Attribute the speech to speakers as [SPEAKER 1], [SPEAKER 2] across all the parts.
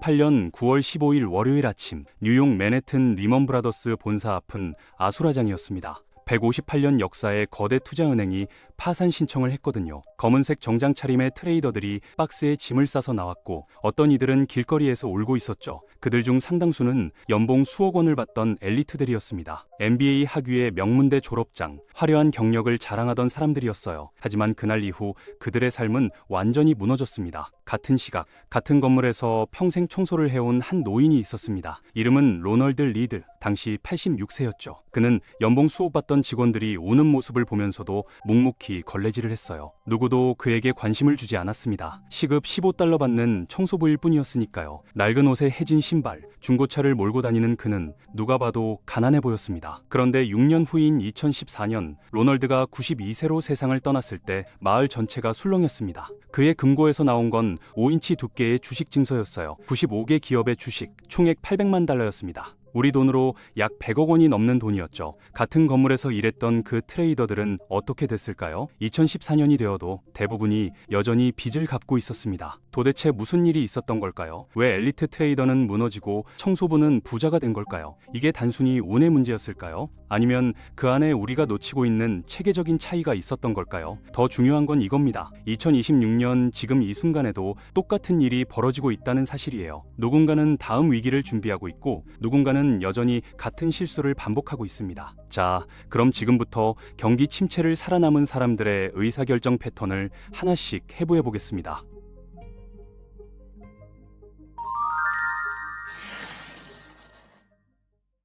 [SPEAKER 1] 2008년 9월 15일 월요일 아침, 뉴욕 맨해튼 리먼 브라더스 본사 앞은 아수라장이었습니다. 158년 역사의 거대 투자은행이 파산 신청을 했거든요. 검은색 정장 차림의 트레이더들이 박스에 짐을 싸서 나왔고, 어떤 이들은 길거리에서 울고 있었죠. 그들 중 상당수는 연봉 수억 원을 받던 엘리트들이었습니다. MBA 학위의 명문대 졸업장, 화려한 경력을 자랑하던 사람들이었어요. 하지만 그날 이후 그들의 삶은 완전히 무너졌습니다. 같은 시각, 같은 건물에서 평생 청소를 해온 한 노인이 있었습니다. 이름은 로널드 리드, 당시 86세였죠. 그는 연봉 수억 받던 직원들이 우는 모습을 보면서도 묵묵히 걸레질을 했어요. 누구도 그에게 관심을 주지 않았습니다. 시급 15달러 받는 청소부일 뿐이었으니까요. 낡은 옷에 해진 신발, 중고차를 몰고 다니는 그는 누가 봐도 가난해 보였습니다. 그런데 6년 후인 2014년, 로널드가 92세로 세상을 떠났을 때 마을 전체가 술렁였습니다. 그의 금고에서 나온 건 5인치 두께의 주식 증서였어요. 95개 기업의 주식, 총액 800만 달러였습니다. 우리 돈으로 약 100억 원이 넘는 돈이었죠. 같은 건물에서 일했던 그 트레이더들은 어떻게 됐을까요? 2014년이 되어도 대부분이 여전히 빚을 갚고 있었습니다. 도대체 무슨 일이 있었던 걸까요? 왜 엘리트 트레이더는 무너지고 청소부는 부자가 된 걸까요? 이게 단순히 운의 문제였을까요? 아니면 그 안에 우리가 놓치고 있는 체계적인 차이가 있었던 걸까요? 더 중요한 건 이겁니다. 2026년 지금 이 순간에도 똑같은 일이 벌어지고 있다는 사실이에요. 누군가는 다음 위기를 준비하고 있고, 누군가는 여전히 같은 실수를 반복하고 있습니다. 자, 그럼 지금부터 경기 침체를 살아남은 사람들의 의사결정 패턴을 하나씩 해부해 보겠습니다.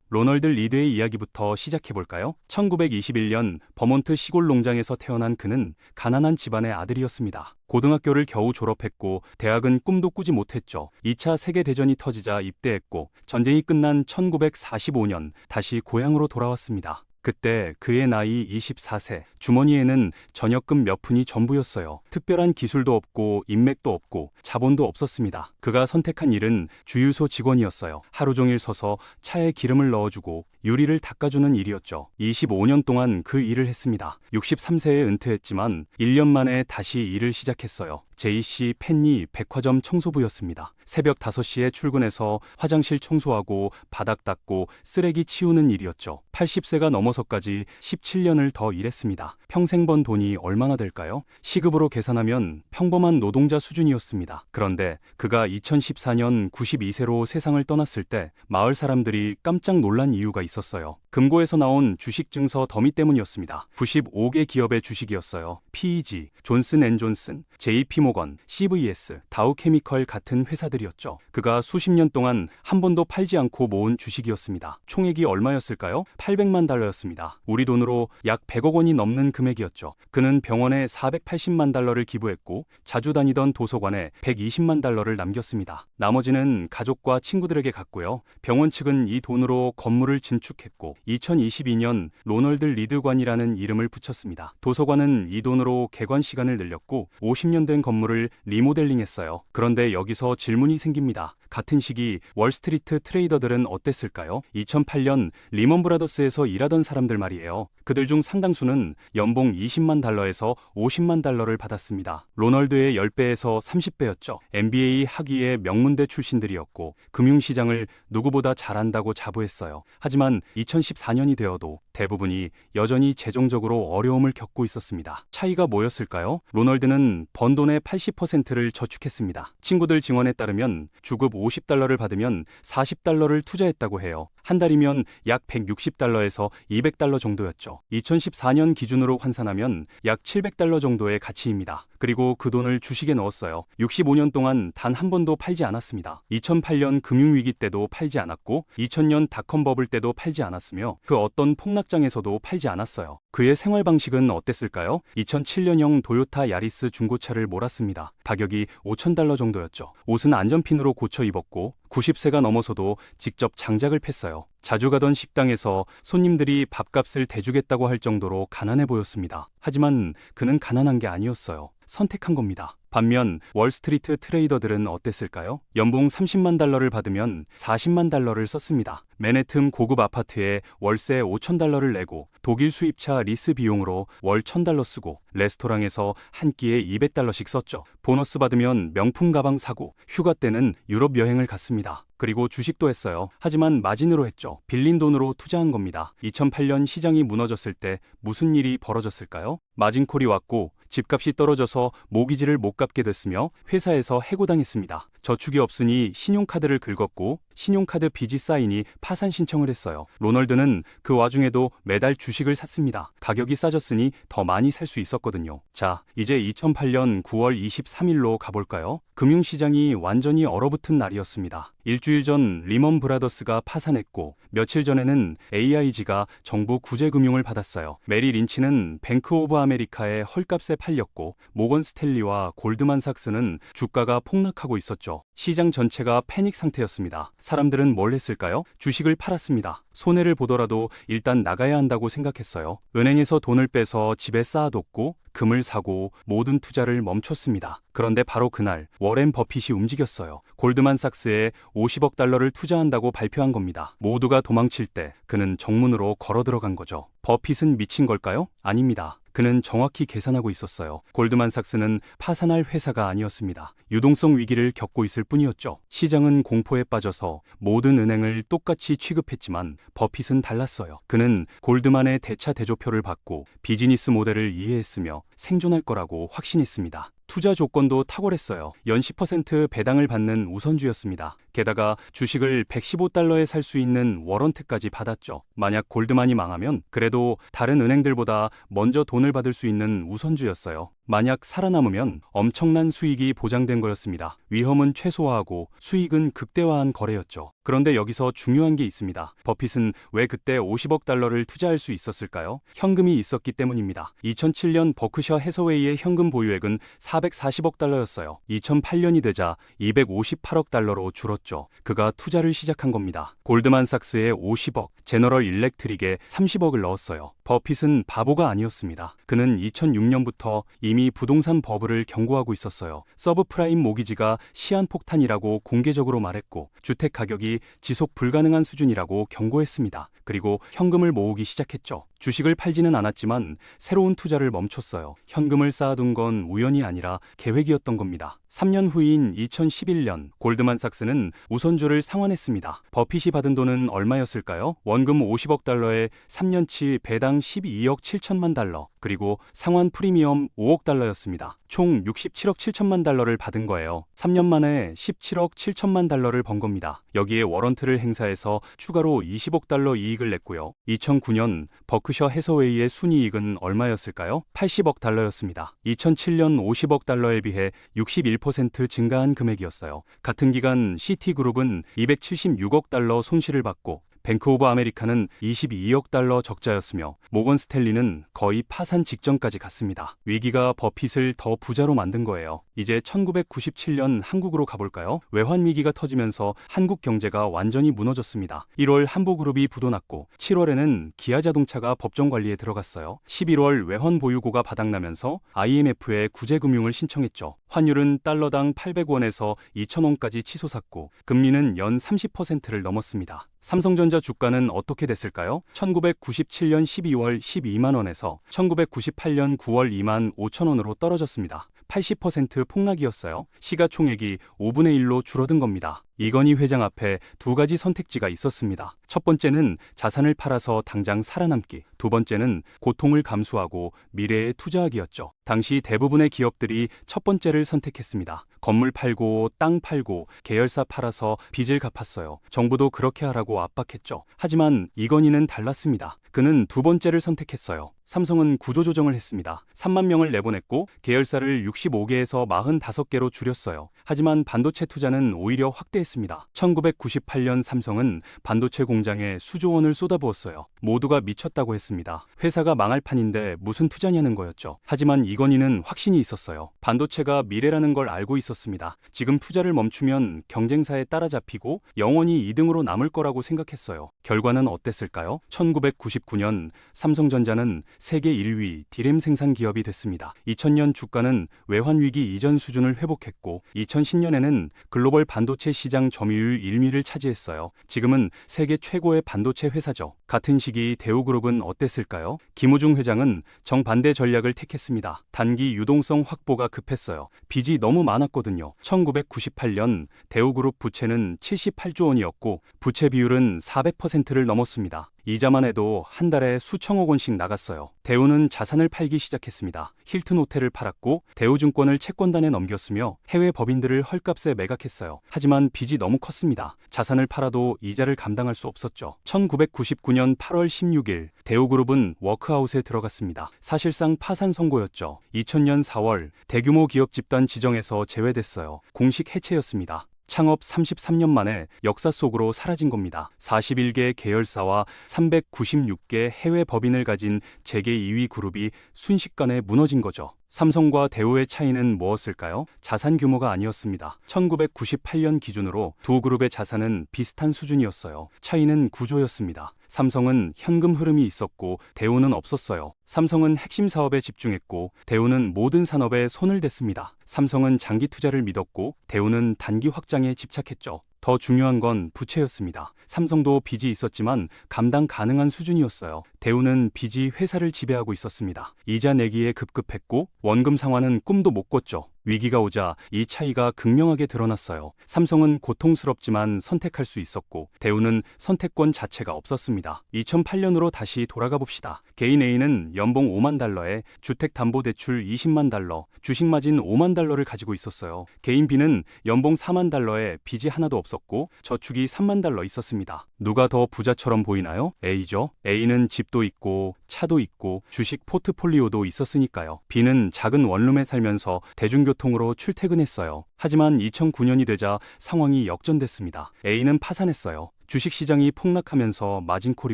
[SPEAKER 1] 로널드 리드의 이야기부터 시작해볼까요? 1921년 버몬트 시골 농장에서 태어난 그는 가난한 집안의 아들이었습니다. 고등학교를 겨우 졸업했고 대학은 꿈도 꾸지 못했죠. 2차 세계대전이 터지자 입대했고, 전쟁이 끝난 1945년 다시 고향으로 돌아왔습니다. 그때 그의 나이 24세, 주머니에는 전역금 몇 푼이 전부였어요. 특별한 기술도 없고 인맥도 없고 자본도 없었습니다. 그가 선택한 일은 주유소 직원이었어요. 하루 종일 서서 차에 기름을 넣어주고 유리를 닦아주는 일이었죠. 25년 동안 그 일을 했습니다. 63세에 은퇴했지만 1년 만에 다시 일을 시작했어요. JC 펜니 백화점 청소부였습니다. 새벽 5시에 출근해서 화장실 청소하고 바닥 닦고 쓰레기 치우는 일이었죠. 80세가 넘어서까지 17년을 더 일했습니다. 평생 번 돈이 얼마나 될까요? 시급으로 계산하면 평범한 노동자 수준이었습니다. 그런데 그가 2014년 92세로 세상을 떠났을 때 마을 사람들이 깜짝 놀란 이유가 있었어요. 금고에서 나온 주식 증서 더미 때문이었습니다. 95개 기업의 주식이었어요. PEG, 존슨앤존슨, JP모건, CVS, 다우케미컬 같은 회사들이었죠. 그가 수십 년 동안 한 번도 팔지 않고 모은 주식이었습니다. 총액이 얼마였을까요? 800만 달러였습니다. 우리 돈으로 약 100억 원이 넘는 금액이었죠. 그는 병원에 480만 달러를 기부했고, 자주 다니던 도서관에 120만 달러를 남겼습니다. 나머지는 가족과 친구들에게 갔고요. 병원 측은 이 돈으로 건물을 신축했고, 2022년 로널드 리드관이라는 이름을 붙였습니다. 도서관은 이 돈으로 개관 시간을 늘렸고 50년 된 건물을 리모델링했어요. 그런데 여기서 질문이 생깁니다. 같은 시기 월스트리트 트레이더들은 어땠을까요? 2008년 리먼 브라더스에서 일하던 사람들 말이에요. 그들 중 상당수는 연봉 20만 달러에서 50만 달러를 받았습니다. 로널드의 10배에서 30배였죠. MBA 학위의 명문대 출신들이었고 금융시장을 누구보다 잘한다고 자부했어요. 하지만 2014년이 되어도 대부분이 여전히 재정적으로 어려움을 겪고 있었습니다. 차이가 뭐였을까요? 로널드는 번 돈의 80%를 저축했습니다. 친구들 증언에 따르면 주급 50달러를 받으면 40달러를 투자했다고 해요. 한 달이면 약 160달러에서 200달러 정도였죠. 2014년 기준으로 환산하면 약 700달러 정도의 가치입니다. 그리고 그 돈을 주식에 넣었어요. 65년 동안 단 한 번도 팔지 않았습니다. 2008년 금융위기 때도 팔지 않았고 2000년 닷컴 버블 때도 팔지 않았으며 그 어떤 폭락장에서도 팔지 않았어요. 그의 생활 방식은 어땠을까요? 2007년형 도요타 야리스 중고차를 몰았습니다. 가격이 5,000달러 정도였죠. 옷은 안전핀으로 고쳐 입었고 90세가 넘어서도 직접 장작을 팼어요. 자주 가던 식당에서 손님들이 밥값을 대주겠다고 할 정도로 가난해 보였습니다. 하지만 그는 가난한 게 아니었어요. 선택한 겁니다. 반면 월스트리트 트레이더들은 어땠을까요? 연봉 30만 달러를 받으면 40만 달러를 썼습니다. 맨해튼 고급 아파트에 월세 5천 달러를 내고 독일 수입차 리스 비용으로 월 1,000달러 쓰고 레스토랑에서 한 끼에 200달러씩 썼죠. 보너스 받으면 명품 가방 사고 휴가 때는 유럽 여행을 갔습니다. 그리고 주식도 했어요. 하지만 마진으로 했죠. 빌린 돈으로 투자한 겁니다. 2008년 시장이 무너졌을 때 무슨 일이 벌어졌을까요? 마진콜이 왔고 집값이 떨어져서 모기지를 못 갚게 됐으며 회사에서 해고당했습니다. 저축이 없으니 신용카드를 긁었고 신용카드 빚이 쌓이니 파산 신청을 했어요. 로널드는 그 와중에도 매달 주식을 샀습니다. 가격이 싸졌으니 더 많이 살 수 있었거든요. 자, 이제 2008년 9월 23일로 가볼까요? 금융시장이 완전히 얼어붙은 날이었습니다. 일주일 전 리먼 브라더스가 파산했고 며칠 전에는 AIG가 정부 구제금융을 받았어요. 메리 린치는 뱅크 오브 아메리카의 헐값에 팔렸고 모건 스탠리와 골드만삭스는 주가가 폭락하고 있었죠. 시장 전체가 패닉 상태였습니다. 사람들은 뭘 했을까요? 주식을 팔았습니다. 손해를 보더라도 일단 나가야 한다고 생각했어요. 은행에서 돈을 빼서 집에 쌓아뒀고 금을 사고 모든 투자를 멈췄습니다. 그런데 바로 그날 워렌 버핏이 움직였어요. 골드만삭스에 50억 달러를 투자한다고 발표한 겁니다. 모두가 도망칠 때 그는 정문으로 걸어 들어간 거죠. 버핏은 미친 걸까요? 아닙니다. 그는 정확히 계산하고 있었어요. 골드만삭스는 파산할 회사가 아니었습니다. 유동성 위기를 겪고 있을 뿐이었죠. 시장은 공포에 빠져서 모든 은행을 똑같이 취급했지만 버핏은 달랐어요. 그는 골드만의 대차 대조표를 받고 비즈니스 모델을 이해했으며 생존할 거라고 확신했습니다. 투자 조건도 탁월했어요. 연 10% 배당을 받는 우선주였습니다. 게다가 주식을 115달러에 살 수 있는 워런트까지 받았죠. 만약 골드만이 망하면 그래도 다른 은행들보다 먼저 돈을 받을 수 있는 우선주였어요. 만약 살아남으면 엄청난 수익이 보장된 거였습니다. 위험은 최소화하고 수익은 극대화한 거래였죠. 그런데 여기서 중요한 게 있습니다. 버핏은 왜 그때 50억 달러를 투자할 수 있었을까요? 현금이 있었기 때문입니다. 2007년 버크셔 해서웨이의 현금 보유액은 440억 달러였어요. 2008년이 되자 258억 달러로 줄었죠. 그가 투자를 시작한 겁니다. 골드만삭스에 50억, 제너럴 일렉트릭에 30억을 넣었어요. 버핏은 바보가 아니었습니다. 그는 2006년부터 이미 부동산 버블을 경고하고 있었어요. 서브프라임 모기지가 시한폭탄이라고 공개적으로 말했고 주택 가격이 지속 불가능한 수준이라고 경고했습니다. 그리고 현금을 모으기 시작했죠. 주식을 팔지는 않았지만 새로운 투자를 멈췄어요. 현금을 쌓아둔 건 우연이 아니라 계획이었던 겁니다. 3년 후인 2011년 골드만삭스는 우선주를 상환했습니다. 버핏이 받은 돈은 얼마였을까요? 원금 50억 달러에 3년치 배당 12억 7천만 달러, 그리고 상환 프리미엄 5억 달러였습니다. 총 67억 7천만 달러를 받은 거예요. 3년 만에 17억 7천만 달러를 번 겁니다. 여기에 워런트를 행사해서 추가로 20억 달러 이익을 냈고요. 2009년 버크셔 해서웨이의 순이익은 얼마였을까요? 80억 달러였습니다. 2007년 50억 달러에 비해 61% 증가한 금액이었어요. 같은 기간 시티그룹은 276억 달러 손실을 받고 뱅크 오브 아메리카는 22억 달러 적자였으며 모건 스탠리는 거의 파산 직전까지 갔습니다. 위기가 버핏을 더 부자로 만든 거예요. 이제 1997년 한국으로 가볼까요? 외환위기가 터지면서 한국 경제가 완전히 무너졌습니다. 1월 한보그룹이 부도났고 7월에는 기아자동차가 법정 관리에 들어갔어요. 11월 외환보유고가 바닥나면서 IMF에 구제금융을 신청했죠. 환율은 달러당 800원에서 2,000원까지 치솟았고 금리는 연 30%를 넘었습니다. 삼성전자 주가는 어떻게 됐을까요? 1997년 12월 12만 원에서 1998년 9월 2만 5천 원으로 떨어졌습니다. 80% 폭락이었어요. 시가총액이 5분의 1로 줄어든 겁니다. 이건희 회장 앞에 두 가지 선택지가 있었습니다. 첫 번째는 자산을 팔아서 당장 살아남기, 두 번째는 고통을 감수하고 미래에 투자하기였죠. 당시 대부분의 기업들이 첫 번째를 선택했습니다. 건물 팔고 땅 팔고 계열사 팔아서 빚을 갚았어요. 정부도 그렇게 하라고 압박했죠. 하지만 이건희는 달랐습니다. 그는 두 번째를 선택했어요. 삼성은 구조조정을 했습니다. 3만 명을 내보냈고 계열사를 65개에서 45개로 줄였어요. 하지만 반도체 투자는 오히려 확대했습니다. 파했습니다. 1998년 삼성은 반도체 공장에 수조 원을 쏟아부었어요. 모두가 미쳤다고 했습니다. 회사가 망할 판인데 무슨 투자냐는 거였죠. 하지만 이건희는 확신이 있었어요. 반도체가 미래라는 걸 알고 있었습니다. 지금 투자를 멈추면 경쟁사에 따라잡히고 영원히 2등으로 남을 거라고 생각했어요. 결과는 어땠을까요? 1999년 삼성전자는 세계 1위 디램 생산 기업이 됐습니다. 2000년 주가는 외환위기 이전 수준을 회복했고 2010년에는 글로벌 반도체 시장 점유율 1위를 차지했어요. 지금은 세계 최고의 반도체 회사죠. 같은 시기 대우그룹은 어땠을까요? 김우중 회장은 정반대 전략을 택했습니다. 단기 유동성 확보가 급했어요. 빚이 너무 많았거든요. 1998년 대우그룹 부채는 78조 원이었고 부채 비율은 400%를 넘었습니다. 이자만 해도 한 달에 수천억 원씩 나갔어요. 대우는 자산을 팔기 시작했습니다. 힐튼 호텔을 팔았고 대우증권을 채권단에 넘겼으며 해외 법인들을 헐값에 매각했어요. 하지만 빚이 너무 컸습니다. 자산을 팔아도 이자를 감당할 수 없었죠. 1999년 8월 16일 대우그룹은 워크아웃에 들어갔습니다. 사실상 파산 선고였죠. 2000년 4월 대규모 기업 집단 지정에서 제외됐어요. 공식 해체였습니다. 창업 33년 만에 역사 속으로 사라진 겁니다. 41개 계열사와 396개 해외 법인을 가진 재계 2위 그룹이 순식간에 무너진 거죠. 삼성과 대우의 차이는 무엇일까요? 자산 규모가 아니었습니다. 1998년 기준으로 두 그룹의 자산은 비슷한 수준이었어요. 차이는 구조였습니다. 삼성은 현금 흐름이 있었고 대우는 없었어요. 삼성은 핵심 사업에 집중했고 대우는 모든 산업에 손을 댔습니다. 삼성은 장기 투자를 믿었고 대우는 단기 확장에 집착했죠. 더 중요한 건 부채였습니다. 삼성도 빚이 있었지만 감당 가능한 수준이었어요. 대우는 빚이 회사를 지배하고 있었습니다. 이자 내기에 급급했고 원금 상환은 꿈도 못 꿨죠. 위기가 오자 이 차이가 극명하게 드러났어요. 삼성은 고통스럽지만 선택할 수 있었고 대우는 선택권 자체가 없었습니다. 2008년으로 다시 돌아가 봅시다. 개인 A는 연봉 5만 달러에 주택담보대출 20만 달러, 주식마진 5만 달러를 가지고 있었어요. 개인 B는 연봉 4만 달러에 빚이 하나도 없었고 저축이 3만 달러 있었습니다. 누가 더 부자처럼 보이나요? A죠. A는 집도 있고 차도 있고 주식 포트폴리오도 있었으니까요. B는 작은 원룸에 살면서 대중교통으로 출퇴근했어요. 하지만 2009년이 되자 상황이 역전됐습니다. A는 파산했어요. 주식시장이 폭락하면서 마진콜이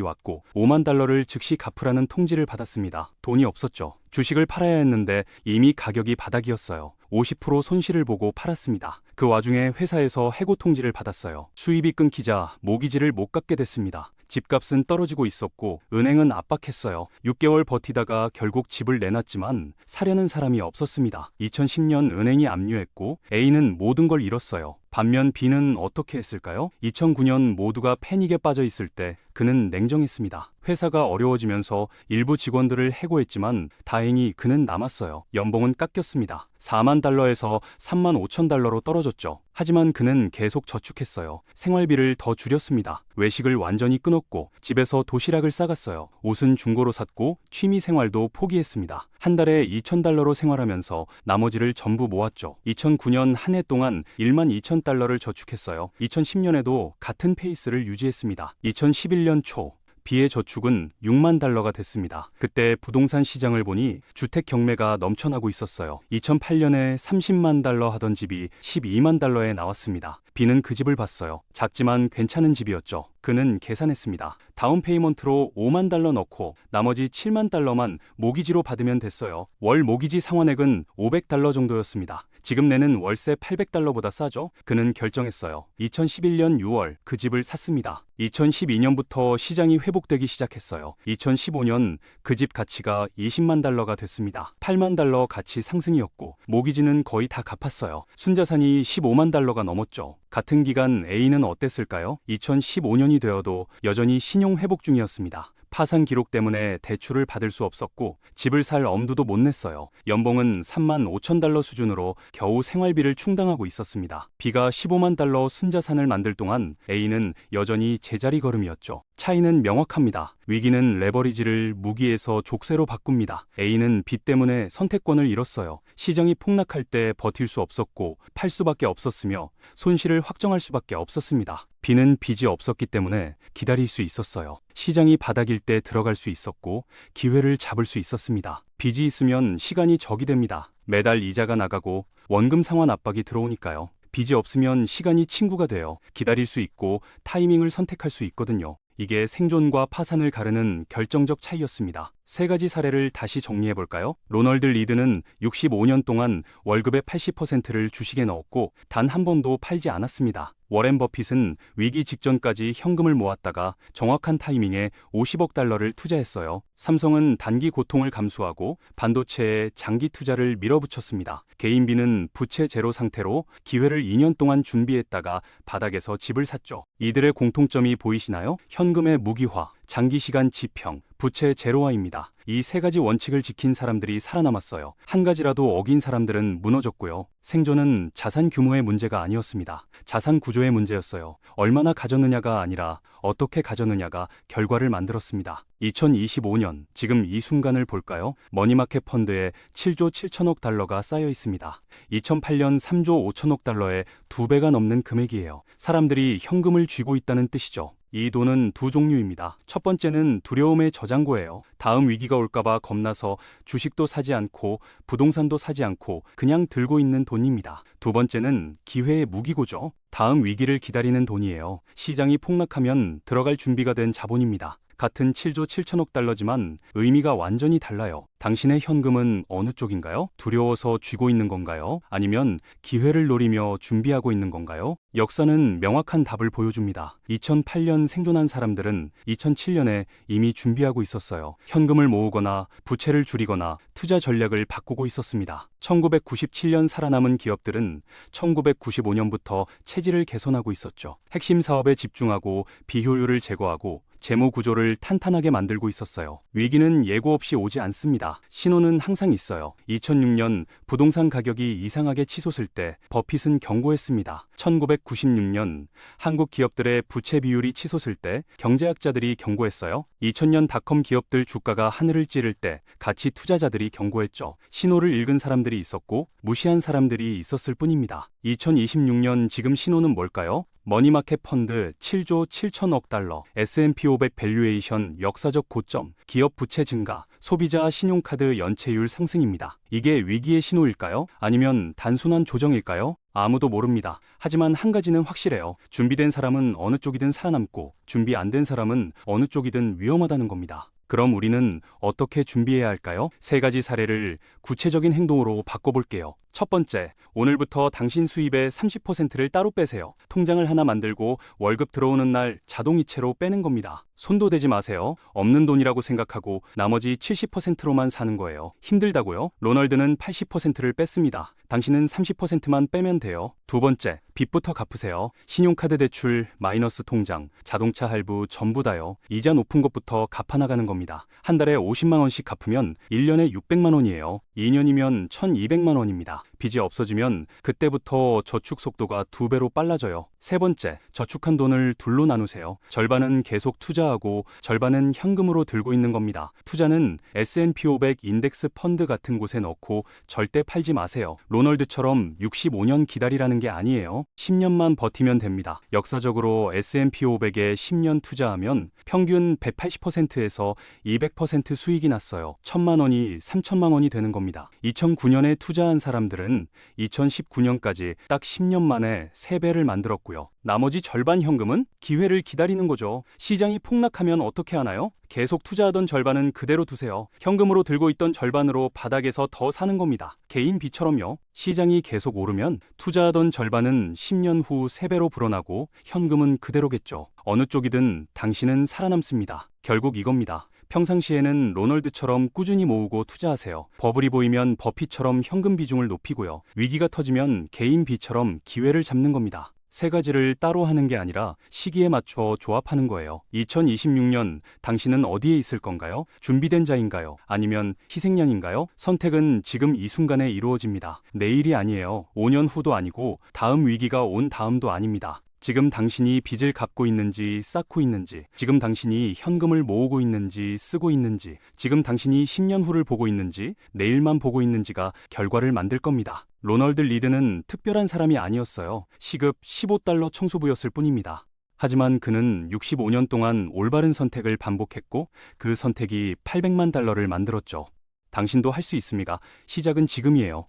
[SPEAKER 1] 왔고 5만 달러를 즉시 갚으라는 통지를 받았습니다. 돈이 없었죠. 주식을 팔아야 했는데 이미 가격이 바닥이었어요. 50% 손실을 보고 팔았습니다. 그 와중에 회사에서 해고 통지를 받았어요. 수입이 끊기자 모기지를 못 갚게 됐습니다. 집값은 떨어지고 있었고 은행은 압박했어요. 6개월 버티다가 결국 집을 내놨지만 사려는 사람이 없었습니다. 2010년 은행이 압류했고 A는 모든 걸 잃었어요. 반면 B는 어떻게 했을까요? 2009년 모두가 패닉에 빠져 있을 때 그는 냉정했습니다. 회사가 어려워지면서 일부 직원들을 해고했지만 다행히 그는 남았어요. 연봉은 깎였습니다. 4만 달러에서 3만 5천 달러로 떨어졌죠. 하지만 그는 계속 저축했어요. 생활비를 더 줄였습니다. 외식을 완전히 끊었고 집에서 도시락을 싸갔어요. 옷은 중고로 샀고 취미 생활도 포기했습니다. 한 달에 2천 달러로 생활하면서 나머지를 전부 모았죠. 2009년 한 해 동안 1만 2천 달러를 저축했어요. 2010년에도 같은 페이스를 유지했습니다. 2011년 초 B의 저축은 6만 달러가 됐습니다. 그때 부동산 시장을 보니 주택 경매가 넘쳐나고 있었어요. 2008년에 30만 달러 하던 집이 12만 달러에 나왔습니다. B는 그 집을 봤어요. 작지만 괜찮은 집이었죠. 그는 계산했습니다. 다운 페이먼트로 5만 달러 넣고 나머지 7만 달러만 모기지로 받으면 됐어요. 월 모기지 상환액은 500달러 정도였습니다. 지금 내는 월세 800달러보다 싸죠? 그는 결정했어요. 2011년 6월 그 집을 샀습니다. 2012년부터 시장이 회복되기 시작했어요. 2015년 그 집 가치가 20만 달러가 됐습니다. 8만 달러 가치 상승이었고 모기지는 거의 다 갚았어요. 순자산이 15만 달러가 넘었죠. 같은 기간 A는 어땠을까요? 2015년이 되어도 여전히 신용 회복 중이었습니다. 파산 기록 때문에 대출을 받을 수 없었고 집을 살 엄두도 못 냈어요. 연봉은 3만 5천 달러 수준으로 겨우 생활비를 충당하고 있었습니다. B가 15만 달러 순자산을 만들 동안 A는 여전히 제자리 걸음이었죠. 차이는 명확합니다. 위기는 레버리지를 무기에서 족쇄로 바꿉니다. A는 빚 때문에 선택권을 잃었어요. 시장이 폭락할 때 버틸 수 없었고 팔 수밖에 없었으며 손실을 확정할 수밖에 없었습니다. B는 빚이 없었기 때문에 기다릴 수 있었어요. 시장이 바닥일 때 들어갈 수 있었고 기회를 잡을 수 있었습니다. 빚이 있으면 시간이 적이 됩니다. 매달 이자가 나가고 원금 상환 압박이 들어오니까요. 빚이 없으면 시간이 친구가 돼요. 기다릴 수 있고 타이밍을 선택할 수 있거든요. 이게 생존과 파산을 가르는 결정적 차이였습니다. 세 가지 사례를 다시 정리해 볼까요? 로널드 리드는 65년 동안 월급의 80%를 주식에 넣었고 단 한 번도 팔지 않았습니다. 워렌 버핏은 위기 직전까지 현금을 모았다가 정확한 타이밍에 50억 달러를 투자했어요. 삼성은 단기 고통을 감수하고 반도체에 장기 투자를 밀어붙였습니다. 개인비는 부채 제로 상태로 기회를 2년 동안 준비했다가 바닥에서 집을 샀죠. 이들의 공통점이 보이시나요? 현금의 무기화, 장기시간 지평, 부채 제로화입니다. 이 세 가지 원칙을 지킨 사람들이 살아남았어요. 한 가지라도 어긴 사람들은 무너졌고요. 생존은 자산 규모의 문제가 아니었습니다. 자산 구조의 문제였어요. 얼마나 가졌느냐가 아니라 어떻게 가졌느냐가 결과를 만들었습니다. 2025년, 지금 이 순간을 볼까요? 머니마켓 펀드에 7조 7천억 달러가 쌓여 있습니다. 2008년 3조 5천억 달러의 2배가 넘는 금액이에요. 사람들이 현금을 쥐고 있다는 뜻이죠. 이 돈은 두 종류입니다. 첫 번째는 두려움의 저장고예요. 다음 위기가 올까봐 겁나서 주식도 사지 않고 부동산도 사지 않고 그냥 들고 있는 돈입니다. 두 번째는 기회의 무기고죠. 다음 위기를 기다리는 돈이에요. 시장이 폭락하면 들어갈 준비가 된 자본입니다. 같은 7조 7천억 달러지만 의미가 완전히 달라요. 당신의 현금은 어느 쪽인가요? 두려워서 쥐고 있는 건가요? 아니면 기회를 노리며 준비하고 있는 건가요? 역사는 명확한 답을 보여줍니다. 2008년 생존한 사람들은 2007년에 이미 준비하고 있었어요. 현금을 모으거나 부채를 줄이거나 투자 전략을 바꾸고 있었습니다. 1997년 살아남은 기업들은 1995년부터 체질을 개선하고 있었죠. 핵심 사업에 집중하고 비효율을 제거하고 재무 구조를 탄탄하게 만들고 있었어요. 위기는 예고 없이 오지 않습니다. 신호는 항상 있어요. 2006년 부동산 가격이 이상하게 치솟을 때 버핏은 경고했습니다. 1996년 한국 기업들의 부채 비율이 치솟을 때 경제학자들이 경고했어요. 2000년 닷컴 기업들 주가가 하늘을 찌를 때 가치 투자자들이 경고했죠. 신호를 읽은 사람들이 있었고 무시한 사람들이 있었을 뿐입니다. 2026년 지금 신호는 뭘까요? 머니마켓 펀드 7조 7천억 달러, S&P 500 밸류에이션 역사적 고점, 기업 부채 증가, 소비자 신용카드 연체율 상승입니다. 이게 위기의 신호일까요? 아니면 단순한 조정일까요? 아무도 모릅니다. 하지만 한 가지는 확실해요. 준비된 사람은 어느 쪽이든 살아남고 준비 안 된 사람은 어느 쪽이든 위험하다는 겁니다. 그럼 우리는 어떻게 준비해야 할까요? 세 가지 사례를 구체적인 행동으로 바꿔볼게요. 첫 번째, 오늘부터 당신 수입의 30%를 따로 빼세요. 통장을 하나 만들고 월급 들어오는 날 자동이체로 빼는 겁니다. 손도 대지 마세요. 없는 돈이라고 생각하고 나머지 70%로만 사는 거예요. 힘들다고요? 로널드는 80%를 뺐습니다. 당신은 30%만 빼면 돼요. 두 번째, 빚부터 갚으세요. 신용카드 대출, 마이너스 통장, 자동차 할부 전부 다요. 이자 높은 것부터 갚아나가는 겁니다. 한 달에 50만 원씩 갚으면 1년에 600만 원이에요. 2년이면 1200만 원입니다. 빚이 없어지면 그때부터 저축 속도가 2배로 빨라져요. 세 번째, 저축한 돈을 둘로 나누세요. 절반은 계속 투자하고 절반은 현금으로 들고 있는 겁니다. 투자는 S&P 500 인덱스 펀드 같은 곳에 넣고 절대 팔지 마세요. 로널드처럼 65년 기다리라는 게 아니에요. 10년만 버티면 됩니다. 역사적으로 S&P 500에 10년 투자하면 평균 180%에서 200% 수익이 났어요. 1000만 원이 3000만 원이 되는 겁니다. 2009년에 투자한 사람들은 2019년까지 딱 10년 만에 3배를 만들었고요. 나머지 절반 현금은 기회를 기다리는 거죠. 시장이 폭락하면 어떻게 하나요? 계속 투자하던 절반은 그대로 두세요. 현금으로 들고 있던 절반으로 바닥에서 더 사는 겁니다. 개인 빚처럼요. 시장이 계속 오르면 투자하던 절반은 10년 후 3배로 불어나고 현금은 그대로겠죠. 어느 쪽이든 당신은 살아남습니다. 결국 이겁니다. 평상시에는 로널드처럼 꾸준히 모으고 투자하세요. 버블이 보이면 버핏처럼 현금 비중을 높이고요. 위기가 터지면 개인 빚처럼 기회를 잡는 겁니다. 세 가지를 따로 하는 게 아니라 시기에 맞춰 조합하는 거예요. 2026년 당신은 어디에 있을 건가요? 준비된 자인가요? 아니면 희생양인가요? 선택은 지금 이 순간에 이루어집니다. 내일이 아니에요. 5년 후도 아니고 다음 위기가 온 다음도 아닙니다. 지금 당신이 빚을 갚고 있는지 쌓고 있는지, 지금 당신이 현금을 모으고 있는지 쓰고 있는지, 지금 당신이 10년 후를 보고 있는지 내일만 보고 있는지가 결과를 만들 겁니다. 로널드 리드는 특별한 사람이 아니었어요. 시급 15달러 청소부였을 뿐입니다. 하지만 그는 65년 동안 올바른 선택을 반복했고 그 선택이 800만 달러를 만들었죠. 당신도 할 수 있습니다. 시작은 지금이에요.